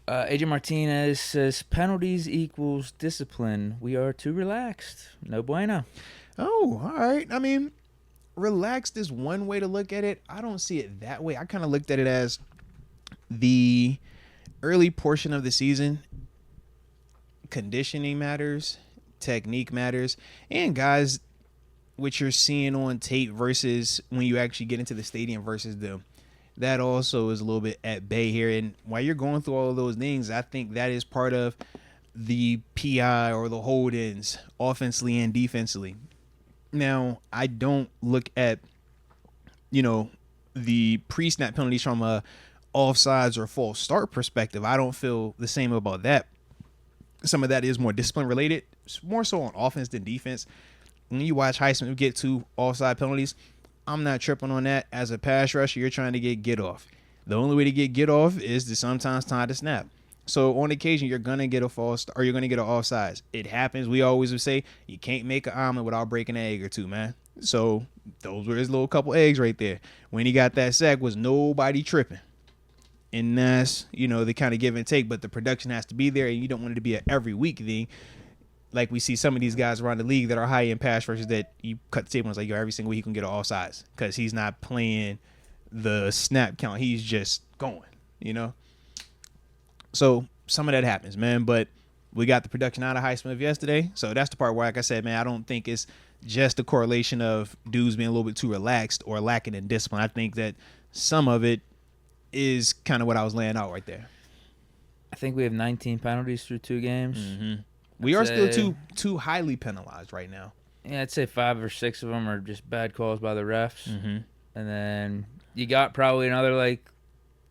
AJ Martinez says penalties equals discipline. We are too relaxed. No bueno. Oh, all right. I mean, relaxed is one way to look at it. I don't see it that way. I kind of looked at it as the early portion of the season, conditioning matters, technique matters, and guys, what you're seeing on tape versus when you actually get into the stadium versus them. That also is a little bit at bay here. And while you're going through all of those things, I think that is part of the PI or the hold-ins offensively and defensively. Now, I don't look at, the pre-snap penalties from a offsides or false start perspective. I don't feel the same about that. Some of that is more discipline related, more so on offense than defense. When you watch Highsmith get 2 offside penalties, I'm not tripping on that. As a pass rusher, you're trying to get off. The only way to get off is to sometimes tie the snap. So on occasion, you're going to get a false start or you're going to get an offsides. It happens. We always would say you can't make an omelet without breaking an egg or two, man. So those were his little couple eggs right there. When he got that sack, was nobody tripping. And that's, the kind of give and take. But the production has to be there, and you don't want it to be an every week thing. Like we see some of these guys around the league that are high end pass rushers that you cut the table and it's like, every single week he can get an offsides because he's not playing the snap count. He's just going, So some of that happens, man. But we got the production out of Highsmith yesterday. So that's the part where, like I said, man, I don't think it's just a correlation of dudes being a little bit too relaxed or lacking in discipline. I think that some of it is kind of what I was laying out right there. I think we have 19 penalties through 2 games. Mm-hmm. We are still too highly penalized right now. Yeah, I'd say 5 or 6 of them are just bad calls by the refs. Mm-hmm. And then you got probably another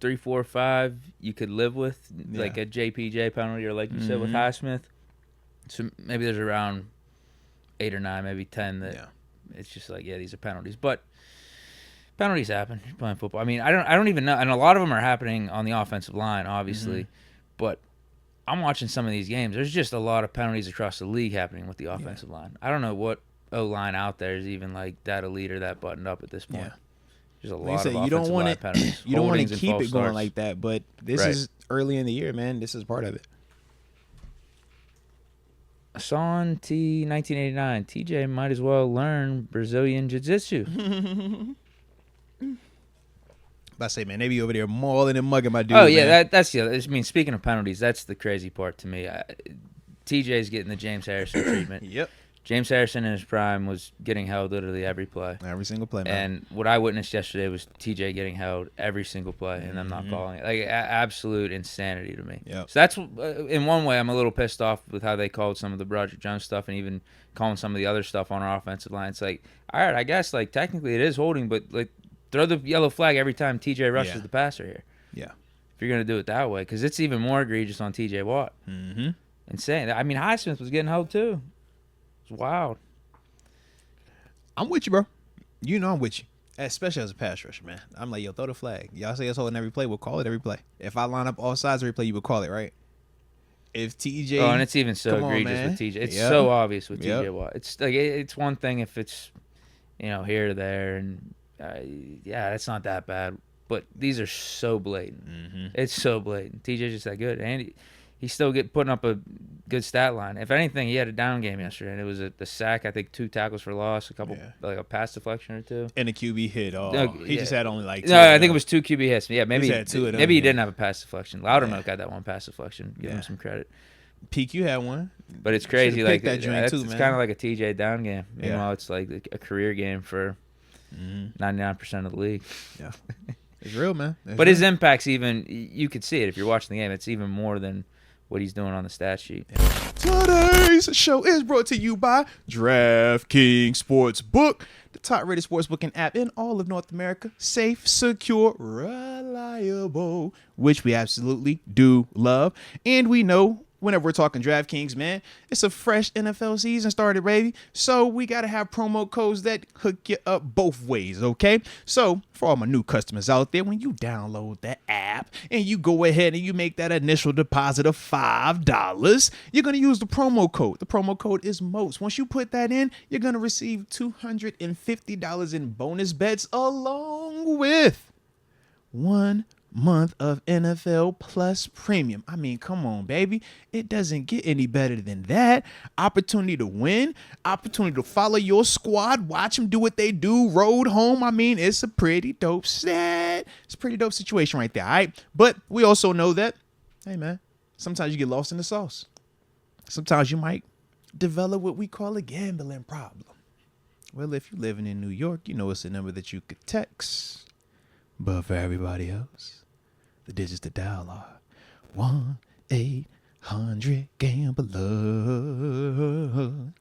3, 4, 5 you could live with, like a JPJ penalty or like you said with Highsmith. So maybe there's around 8 or 9, maybe 10 that it's just these are penalties. But penalties happen. You're playing football. I mean, I don't even know. And a lot of them are happening on the offensive line, obviously. But I'm watching some of these games. There's just a lot of penalties across the league happening with the offensive line. I don't know what O-line out there is even that elite or that buttoned up at this point. Yeah. There's a lot of offensive line penalties. You don't want to keep it going like that, but this is early in the year, man. This is part of it. Son T 1989. TJ might as well learn Brazilian Jiu-Jitsu. I say, man, they be over there mauling and mugging my dude. Oh, yeah, man. that's the other. I mean, speaking of penalties, that's the crazy part to me. TJ's getting the James Harrison treatment. Yep. James Harrison in his prime was getting held literally every play. Every single play, man. And what I witnessed yesterday was TJ getting held every single play and them not calling it. Absolute insanity to me. Yep. So that's, in one way, I'm a little pissed off with how they called some of the Broderick Jones stuff and even calling some of the other stuff on our offensive line. It's all right, I guess, technically it is holding, but, throw the yellow flag every time TJ rushes the passer here. Yeah. If you're going to do it that way. Because it's even more egregious on TJ Watt. Mm-hmm. Insane. I mean, Highsmith was getting held too. It's wild. I'm with you, bro. I'm with you. Especially as a pass rusher, man. I'm like, throw the flag. Y'all say it's holding every play, we'll call it every play. If I line up all sides every play, you would call it, right? If TJ... Oh, and it's even so egregious with TJ. It's so obvious with TJ Watt. It's it's one thing if it's, here or there, and... that's not that bad, but these are so blatant. Mm-hmm. It's so blatant. TJ's just that good, and he's still putting up a good stat line. If anything, he had a down game yesterday, and it was the sack. I think 2 tackles for loss, a couple a pass deflection or 2, and a QB hit. He just had only 2. No, I think it was 2 QB hits. Yeah, maybe he had 2 of them, maybe he didn't have a pass deflection. Loudermilk got that one pass deflection. Give him some credit. PQ had one, but it's crazy. It's kind of like a TJ down game. Meanwhile, it's like a career game for 99% of the league. Yeah. It's real, man. But his impact's even, you could see it if you're watching the game. It's even more than what he's doing on the stat sheet. Today's show is brought to you by DraftKings Sportsbook, the top-rated sportsbooking app in all of North America. Safe, secure, reliable, which we absolutely do love. And we know whenever we're talking DraftKings, man, it's a fresh NFL season started, baby. So we got to have promo codes that hook you up both ways, okay? So for all my new customers out there, when you download the app and you go ahead and you make that initial deposit of $5, you're going to use the promo code. The promo code is MOST. Once you put that in, you're going to receive $250 in bonus bets along with $1 month of NFL Plus Premium. I mean, come on, baby. It doesn't get any better than that. Opportunity to win, opportunity to follow your squad, watch them do what they do, road home. I mean, it's a pretty dope set. It's a pretty dope situation right there, all right? But we also know that, hey, man, sometimes you get lost in the sauce. Sometimes you might develop what we call a gambling problem. Well, if you're living in New York, you know it's a number that you could text. But for everybody else, the digits to dial are 1-800-GAMBLER.